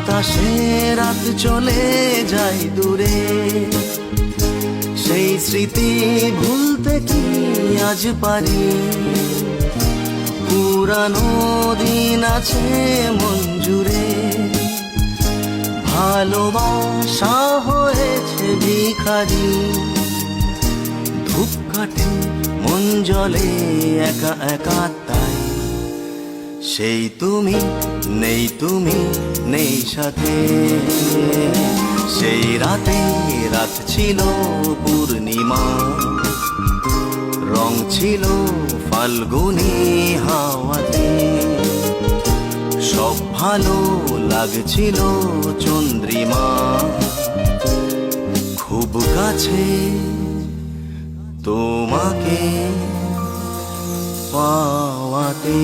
বাতাসে রাত চলে যায় দূরে, সেই স্মৃতি ভুলতে কি আজ পারি? পুরানো দিন আছে মন জুড়ে, ভালোবাসা হয়েছে ভিখারি। ধূপকাঠি মন জ্বলে একা একা তাই, সেই তুমি নেই, তুমি নেই সাথে। সেই রাতে রাত ছিল পূর্ণিমা, রং ছিল ফাল্গুনি হাওয়াতে, সব ভালো লাগছিল চন্দ্রিমা। খুব কাছে তোমাকে পাওয়াতে।